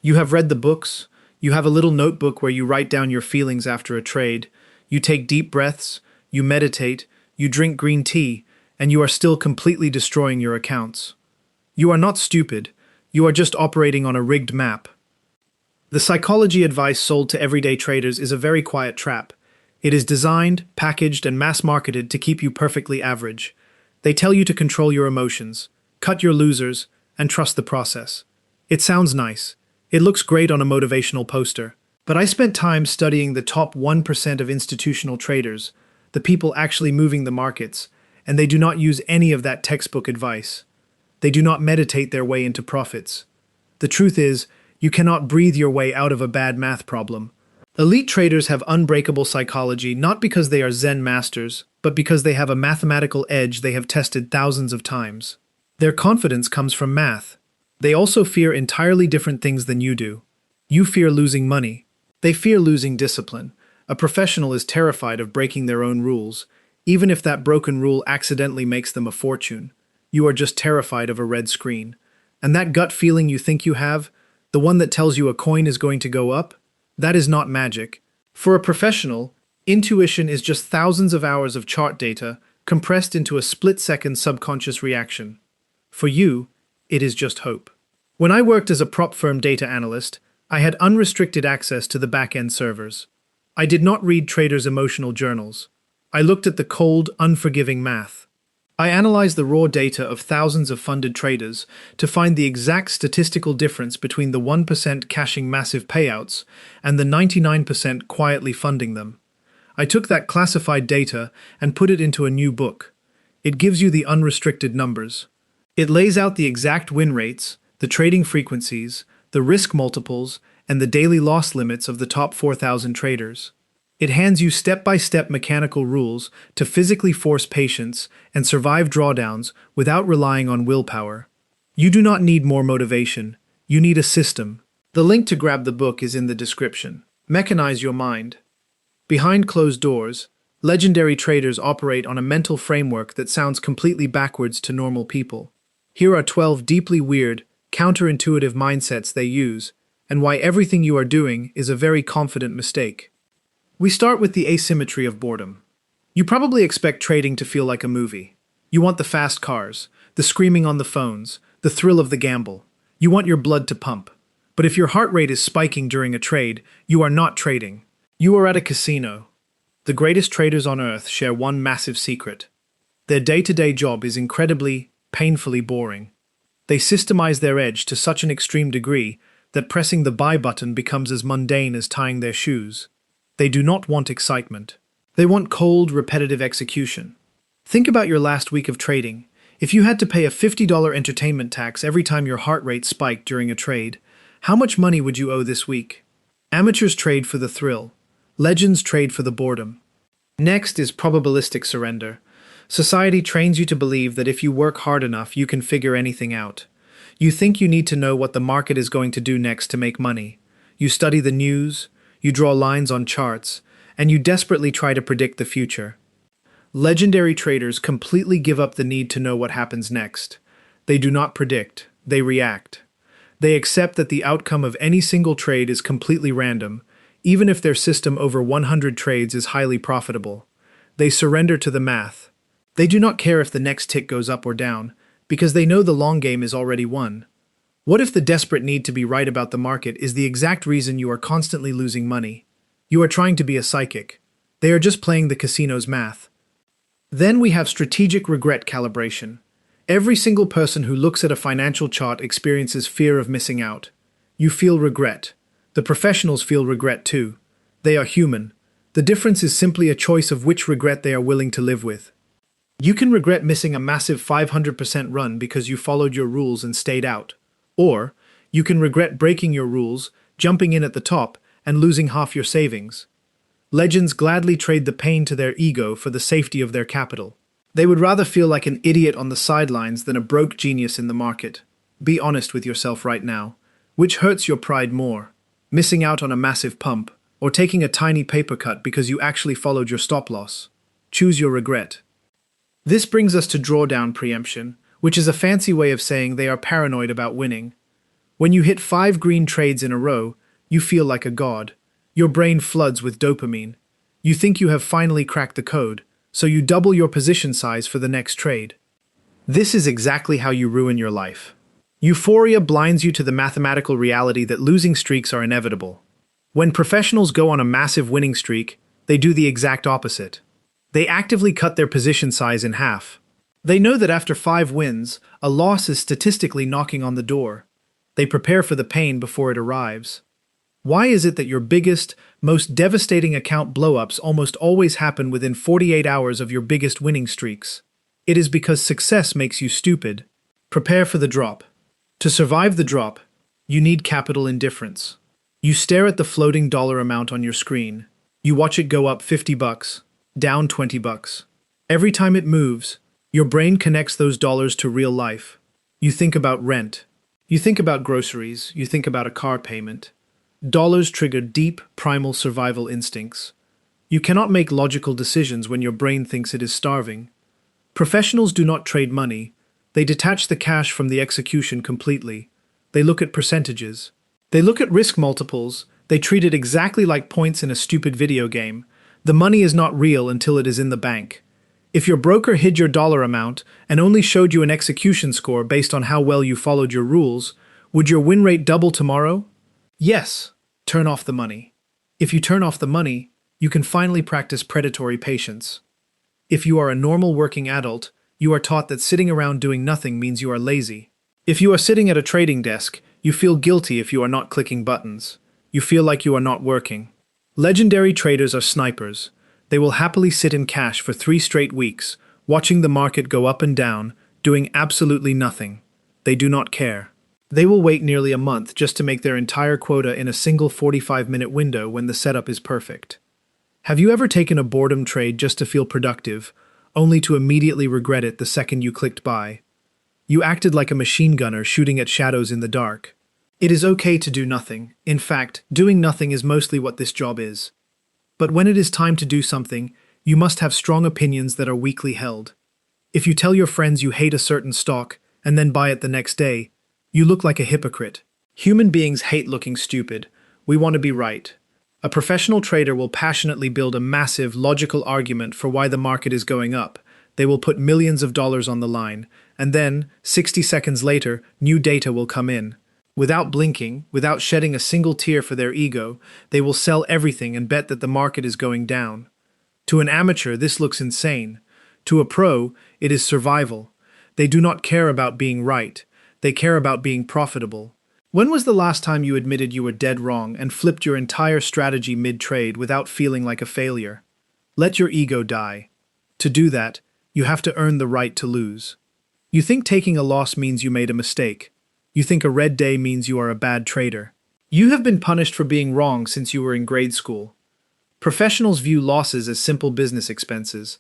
You have read the books. You have a little notebook where you write down your feelings after a trade. You take deep breaths. You meditate. You drink green tea. And you are still completely destroying your accounts. You are not stupid. You are just operating on a rigged map. The psychology advice sold to everyday traders is a very quiet trap. It is designed, packaged, and mass-marketed to keep you perfectly average. They tell you to control your emotions, cut your losers, and trust the process. It sounds nice. It looks great on a motivational poster. But I spent time studying the top 1% of institutional traders, the people actually moving the markets, and they do not use any of that textbook advice. They do not meditate their way into profits. The truth is, you cannot breathe your way out of a bad math problem. Elite traders have unbreakable psychology not because they are Zen masters, but because they have a mathematical edge they have tested thousands of times. Their confidence comes from math. They also fear entirely different things than you do. You fear losing money. They fear losing discipline. A professional is terrified of breaking their own rules, even if that broken rule accidentally makes them a fortune. You are just terrified of a red screen. And that gut feeling you think you have, the one that tells you a coin is going to go up, that is not magic. For a professional, intuition is just thousands of hours of chart data compressed into a split-second subconscious reaction. For you, it is just hope. When I worked as a prop firm data analyst, I had unrestricted access to the back-end servers. I did not read traders' emotional journals. I looked at the cold, unforgiving math. I analyzed the raw data of thousands of funded traders to find the exact statistical difference between the 1% cashing massive payouts and the 99% quietly funding them. I took that classified data and put it into a new book. It gives you the unrestricted numbers. It lays out the exact win rates, the trading frequencies, the risk multiples, and the daily loss limits of the top 4,000 traders. It hands you step-by-step mechanical rules to physically force patience and survive drawdowns without relying on willpower. You do not need more motivation. You need a system. The link to grab the book is in the description. Mechanize your mind. Behind closed doors, legendary traders operate on a mental framework that sounds completely backwards to normal people. Here are 12 deeply weird, counterintuitive mindsets they use, and why everything you are doing is a very confident mistake. We start with the asymmetry of boredom. You probably expect trading to feel like a movie. You want the fast cars, the screaming on the phones, the thrill of the gamble. You want your blood to pump. But if your heart rate is spiking during a trade, you are not trading. You are at a casino. The greatest traders on earth share one massive secret. Their day-to-day job is incredibly, painfully boring. They systemize their edge to such an extreme degree that pressing the buy button becomes as mundane as tying their shoes. They do not want excitement. They want cold, repetitive execution. Think about your last week of trading. If you had to pay a $50 entertainment tax every time your heart rate spiked during a trade, how much money would you owe this week? Amateurs trade for the thrill. Legends trade for the boredom. Next is probabilistic surrender. Society trains you to believe that if you work hard enough, you can figure anything out. You think you need to know what the market is going to do next to make money. You study the news, you draw lines on charts, and you desperately try to predict the future. Legendary traders completely give up the need to know what happens next. They do not predict, they react. They accept that the outcome of any single trade is completely random, even if their system over 100 trades is highly profitable. They surrender to the math. They do not care if the next tick goes up or down, because they know the long game is already won. What if the desperate need to be right about the market is the exact reason you are constantly losing money? You are trying to be a psychic. They are just playing the casino's math. Then we have strategic regret calibration. Every single person who looks at a financial chart experiences fear of missing out. You feel regret. The professionals feel regret too. They are human. The difference is simply a choice of which regret they are willing to live with. You can regret missing a massive 500% run because you followed your rules and stayed out. Or, you can regret breaking your rules, jumping in at the top, and losing half your savings. Legends gladly trade the pain to their ego for the safety of their capital. They would rather feel like an idiot on the sidelines than a broke genius in the market. Be honest with yourself right now. Which hurts your pride more? Missing out on a massive pump, or taking a tiny paper cut because you actually followed your stop loss? Choose your regret. This brings us to drawdown preemption, which is a fancy way of saying they are paranoid about winning. When you hit 5 green trades in a row, you feel like a god. Your brain floods with dopamine. You think you have finally cracked the code, so you double your position size for the next trade. This is exactly how you ruin your life. Euphoria blinds you to the mathematical reality that losing streaks are inevitable. When professionals go on a massive winning streak, they do the exact opposite. They actively cut their position size in half. They know that after 5 wins, a loss is statistically knocking on the door. They prepare for the pain before it arrives. Why is it that your biggest, most devastating account blowups almost always happen within 48 hours of your biggest winning streaks? It is because success makes you stupid. Prepare for the drop. To survive the drop, you need capital indifference. You stare at the floating dollar amount on your screen. You watch it go up $50, down $20. Every time it moves, your brain connects those dollars to real life. You think about rent. You think about groceries. You think about a car payment. Dollars trigger deep, primal survival instincts. You cannot make logical decisions when your brain thinks it is starving. Professionals do not trade money. They detach the cash from the execution completely. They look at percentages. They look at risk multiples. They treat it exactly like points in a stupid video game. The money is not real until it is in the bank. If your broker hid your dollar amount and only showed you an execution score based on how well you followed your rules, would your win rate double tomorrow? Yes. Turn off the money. If you turn off the money, you can finally practice predatory patience. If you are a normal working adult, you are taught that sitting around doing nothing means you are lazy. If you are sitting at a trading desk, you feel guilty if you are not clicking buttons. You feel like you are not working. Legendary traders are snipers. They will happily sit in cash for 3 straight weeks, watching the market go up and down, doing absolutely nothing. They do not care. They will wait nearly a month just to make their entire quota in a single 45-minute window when the setup is perfect. Have you ever taken a boredom trade just to feel productive, only to immediately regret it the second you clicked buy? You acted like a machine gunner shooting at shadows in the dark. It is okay to do nothing. In fact, doing nothing is mostly what this job is. But when it is time to do something, you must have strong opinions that are weakly held. If you tell your friends you hate a certain stock and then buy it the next day, you look like a hypocrite. Human beings hate looking stupid. We want to be right. A professional trader will passionately build a massive, logical argument for why the market is going up. They will put millions of dollars on the line, and then, 60 seconds later, new data will come in. Without blinking, without shedding a single tear for their ego, they will sell everything and bet that the market is going down. To an amateur, this looks insane. To a pro, it is survival. They do not care about being right. They care about being profitable. When was the last time you admitted you were dead wrong and flipped your entire strategy mid-trade without feeling like a failure? Let your ego die. To do that, you have to earn the right to lose. You think taking a loss means you made a mistake. You think a red day means you are a bad trader. You have been punished for being wrong since you were in grade school. Professionals view losses as simple business expenses.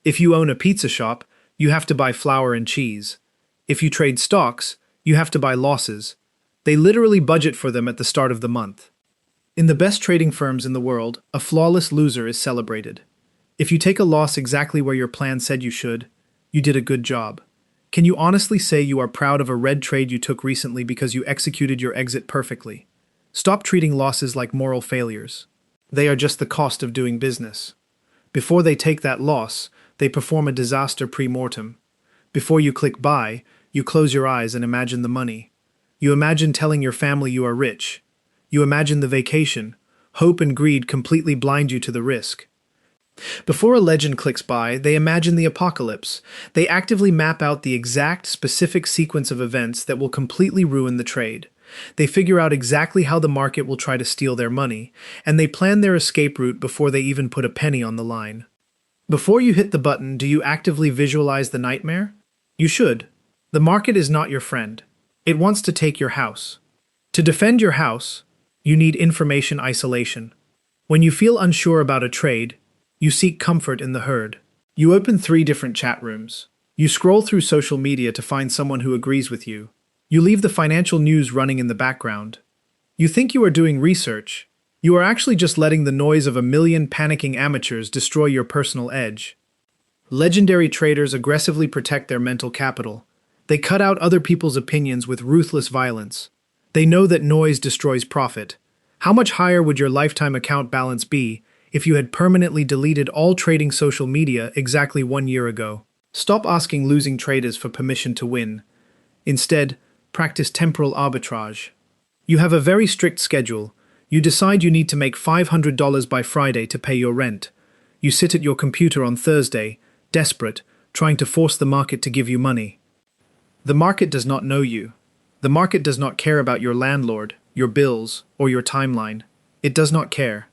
If you own a pizza shop, you have to buy flour and cheese. If you trade stocks, you have to buy losses. They literally budget for them at the start of the month. In the best trading firms in the world, a flawless loser is celebrated. If you take a loss exactly where your plan said you should, you did a good job. Can you honestly say you are proud of a red trade you took recently because you executed your exit perfectly? Stop treating losses like moral failures. They are just the cost of doing business. Before they take that loss, they perform a disaster pre-mortem. Before you click buy, you close your eyes and imagine the money. You imagine telling your family you are rich. You imagine the vacation. Hope and greed completely blind you to the risk. Before a legend clicks buy, they imagine the apocalypse. They actively map out the exact, specific sequence of events that will completely ruin the trade. They figure out exactly how the market will try to steal their money, and they plan their escape route before they even put a penny on the line. Before you hit the button, do you actively visualize the nightmare? You should. The market is not your friend. It wants to take your house. To defend your house, you need information isolation. When you feel unsure about a trade, you seek comfort in the herd. You open 3 different chat rooms. You scroll through social media to find someone who agrees with you. You leave the financial news running in the background. You think you are doing research. You are actually just letting the noise of a million panicking amateurs destroy your personal edge. Legendary traders aggressively protect their mental capital. They cut out other people's opinions with ruthless violence. They know that noise destroys profit. How much higher would your lifetime account balance be if you had permanently deleted all trading social media exactly 1 year ago? Stop asking losing traders for permission to win. Instead, practice temporal arbitrage. You have a very strict schedule. You decide you need to make $500 by Friday to pay your rent. You sit at your computer on Thursday, desperate, trying to force the market to give you money. The market does not know you. The market does not care about your landlord, your bills, or your timeline. It does not care.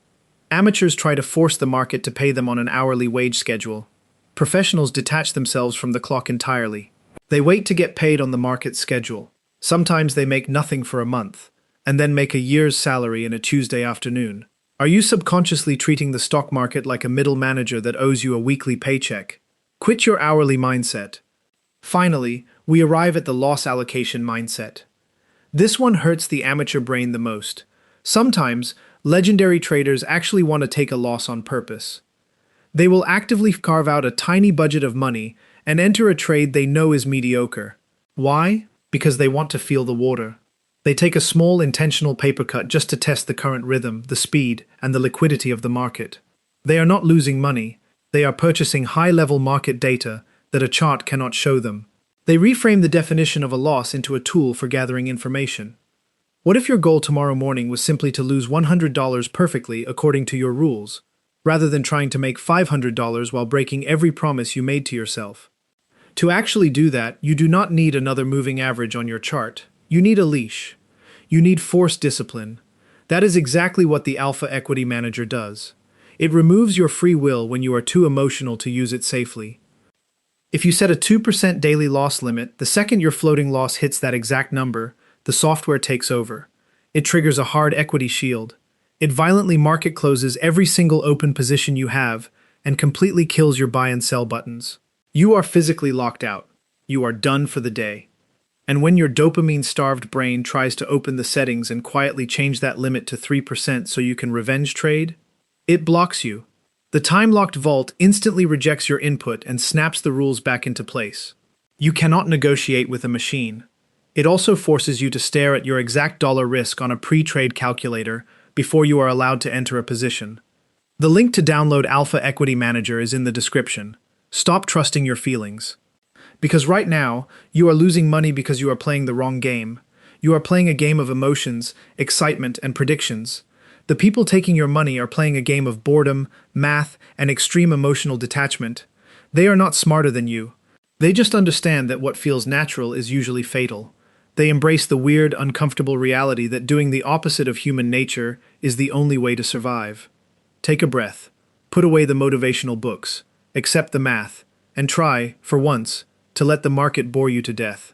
Amateurs try to force the market to pay them on an hourly wage schedule. Professionals detach themselves from the clock entirely. They wait to get paid on the market schedule. Sometimes they make nothing for a month, and then make a year's salary in a Tuesday afternoon. Are you subconsciously treating the stock market like a middle manager that owes you a weekly paycheck? Quit your hourly mindset. Finally, we arrive at the loss allocation mindset. This one hurts the amateur brain the most. Sometimes, legendary traders actually want to take a loss on purpose. They will actively carve out a tiny budget of money and enter a trade they know is mediocre. Why? Because they want to feel the water. They take a small intentional paper cut just to test the current rhythm, the speed, and the liquidity of the market. They are not losing money. They are purchasing high-level market data that a chart cannot show them. They reframe the definition of a loss into a tool for gathering information. What if your goal tomorrow morning was simply to lose $100 perfectly according to your rules, rather than trying to make $500 while breaking every promise you made to yourself? To actually do that, you do not need another moving average on your chart. You need a leash. You need forced discipline. That is exactly what the Alpha Equity Manager does. It removes your free will when you are too emotional to use it safely. If you set a 2% daily loss limit, the second your floating loss hits that exact number, the software takes over. It triggers a hard equity shield. It violently market closes every single open position you have and completely kills your buy and sell buttons. You are physically locked out. You are done for the day. And when your dopamine-starved brain tries to open the settings and quietly change that limit to 3% so you can revenge trade, it blocks you. The time-locked vault instantly rejects your input and snaps the rules back into place. You cannot negotiate with a machine. It also forces you to stare at your exact dollar risk on a pre-trade calculator before you are allowed to enter a position. The link to download Alpha Equity Manager is in the description. Stop trusting your feelings. Because right now, you are losing money because you are playing the wrong game. You are playing a game of emotions, excitement, and predictions. The people taking your money are playing a game of boredom, math, and extreme emotional detachment. They are not smarter than you. They just understand that what feels natural is usually fatal. They embrace the weird, uncomfortable reality that doing the opposite of human nature is the only way to survive. Take a breath. Put away the motivational books. Accept the math. And try, for once, to let the market bore you to death.